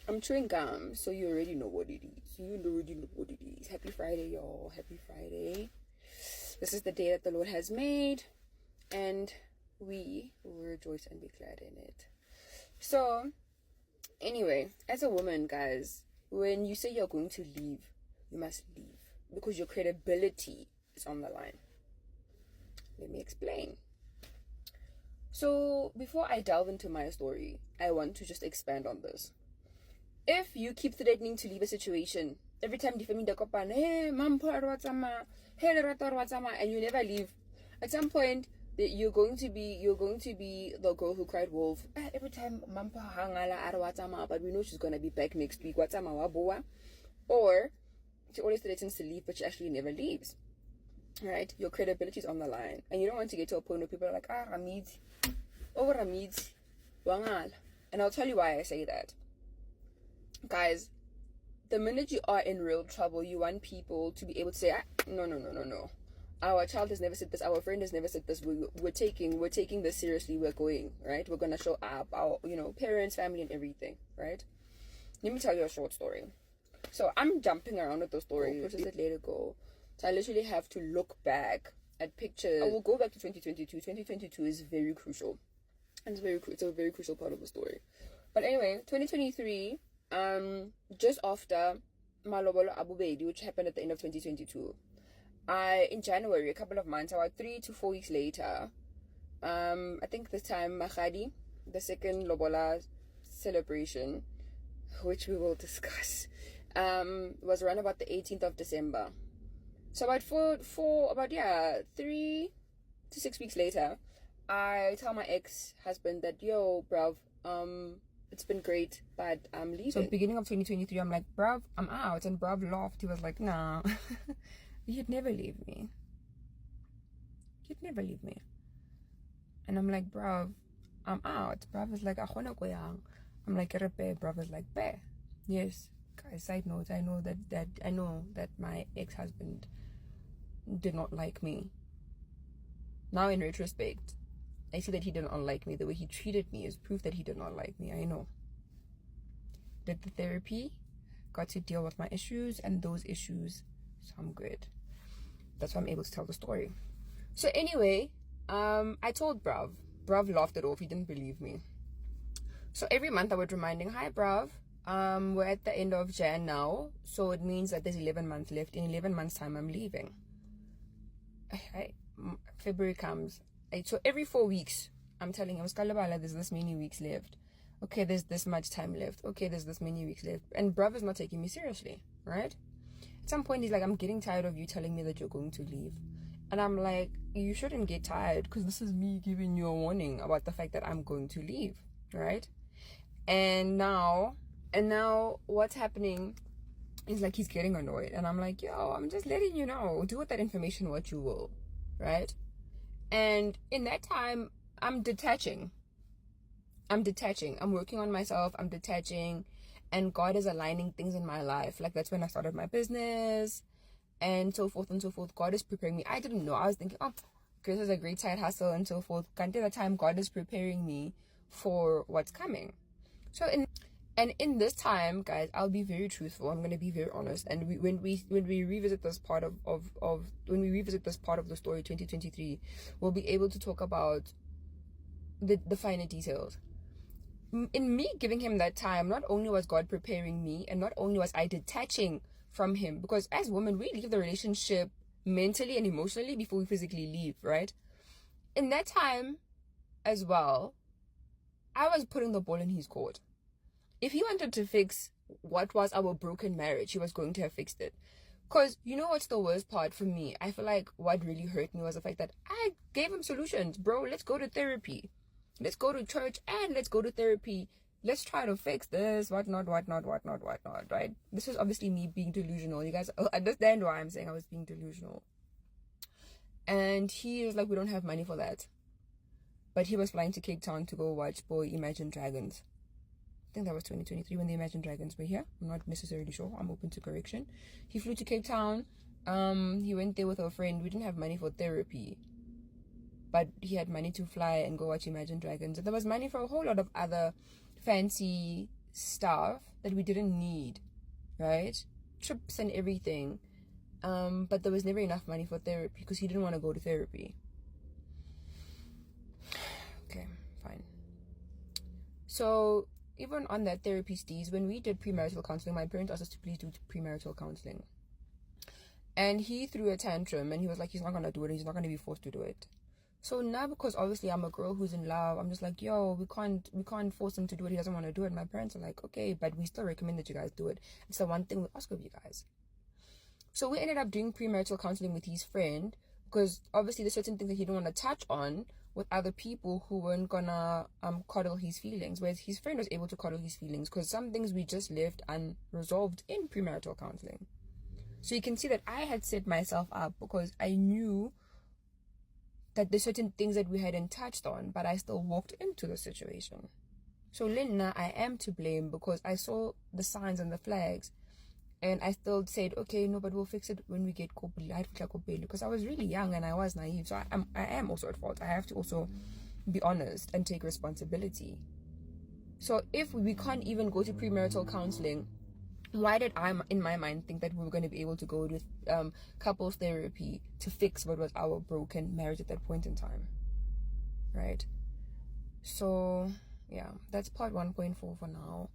I'm chewing gum, so you already know what it is. You already know what it is. Happy Friday, y'all. Happy Friday. This is the day that the Lord has made, and we will rejoice and be glad in it. So, anyway, as a woman, guys, when you say you're going to leave, you must leave because your credibility is on the line. Let me explain. So, before I delve into my story, I want to just expand on this. If you keep threatening to leave a situation, every time defaming the couple, hey, hey, and you never leave, at some point you're going to be the girl who cried wolf. Every time mampa hangala but we know she's gonna be back next week. Or she always threatens to leave, but she actually never leaves. Right? Your credibility is on the line, and you don't want to get to a point where people are like, Ramid, Wangal. And I'll tell you why I say that. Guys, the minute you are in real trouble, you want people to be able to say, no. Our child has never said this. Our friend has never said this. We're taking this seriously. We're going, right? We're going to show up our, parents, family, and everything, right? Let me tell you a short story. So I'm jumping around with the story. Process it later go. So I literally have to look back at pictures. I will go back to 2022. 2022 is very crucial. And it's a very crucial part of the story. But anyway, 2023... just after Malobolo Abu Baidi, which happened at the end of 2022, in January, a couple of months, about 3 to 4 weeks later, I think this time Mahadi, the second Lobola celebration, which we will discuss, was around about the 18th of December. So about 3 to 6 weeks later, I tell my ex-husband that, yo, bruv, it's been great, but I'm leaving. So beginning of 2023, I'm like, bruv, I'm out. And bruv laughed. He was like, nah, you'd never leave me. You'd never leave me. And I'm like, bruv, I'm out. Bruv is like, I'm like, bruv is like, Be. Yes. Guys, side note, I know that my ex-husband did not like me. Now in retrospect, I see that he did not like me. The way he treated me is proof that he did not like me. I know. Did the therapy, got to deal with my issues and those issues, so I'm good. That's why I'm able to tell the story. So anyway, I told Brav. Brav laughed it off. He didn't believe me. So every month I would reminding, hi Brav, we're at the end of Jan now, so it means that there's 11 months left. In 11 months time, I'm leaving. February comes. So every 4 weeks, I'm telling him, Skalabala, there's this many weeks left. Okay, there's this much time left. Okay, there's this many weeks left. And bruv is not taking me seriously, right? At some point, he's like, I'm getting tired of you telling me that you're going to leave. And I'm like, you shouldn't get tired because this is me giving you a warning about the fact that I'm going to leave, right? And now what's happening is like he's getting annoyed. And I'm like, yo, I'm just letting you know. Do with that information what you will, right? And in that time, I'm detaching. I'm working on myself. I'm detaching. And God is aligning things in my life. Like, that's when I started my business and so forth and so forth. God is preparing me. I didn't know. I was thinking, oh, this is a great side hustle and so forth. Until the time, God is preparing me for what's coming. So in this time, guys, I'll be very truthful. I'm going to be very honest. And when we revisit this part of the story, 2023, we'll be able to talk about the finer details. In me giving him that time, not only was God preparing me, and not only was I detaching from him, because as women, we leave the relationship mentally and emotionally before we physically leave, right? In that time as well, I was putting the ball in his court. If he wanted to fix what was our broken marriage, he was going to have fixed it. Because you know what's the worst part for me? I feel like what really hurt me was the fact that I gave him solutions. Bro, let's go to therapy. Let's go to church and let's go to therapy. Let's try to fix this, whatnot, right? This is obviously me being delusional. You guys understand why I'm saying I was being delusional. And he is like, we don't have money for that. But he was flying to Cape Town to go watch Boy Imagine Dragons. I think that was 2023 when the Imagine Dragons were here. I'm not necessarily sure. I'm open to correction. He flew to Cape Town. He went there with a friend. We didn't have money for therapy, but he had money to fly and go watch Imagine Dragons. And there was money for a whole lot of other fancy stuff. that we didn't need, right? Trips and everything. But there was never enough money for therapy because he didn't want to go to therapy. Okay, fine. So even on that therapy stage, when we did premarital counseling, my parents asked us to please do premarital counseling. And he threw a tantrum and he was like, he's not going to do it. He's not going to be forced to do it. So now, because obviously I'm a girl who's in love, I'm just like, yo, we can't force him to do it. He doesn't want to do it. My parents are like, okay, but we still recommend that you guys do it. It's the one thing we ask of you guys. So we ended up doing premarital counseling with his friend because obviously there's certain things that he didn't want to touch on with other people who weren't gonna coddle his feelings, whereas his friend was able to coddle his feelings because some things we just left unresolved in premarital counseling. So you can see that I had set myself up because I knew that there's certain things that we hadn't touched on, but I still walked into the situation. So Linda, I am to blame because I saw the signs and the flags, and I still said, okay, no, but we'll fix it when we get Kopeli, because I was really young and I was naive. So I am also at fault. I have to also be honest and take responsibility. So if we can't even go to premarital counseling, why did I, in my mind, think that we were going to be able to go with couples therapy to fix what was our broken marriage at that point in time, right? So, yeah, that's part 1.4 for now.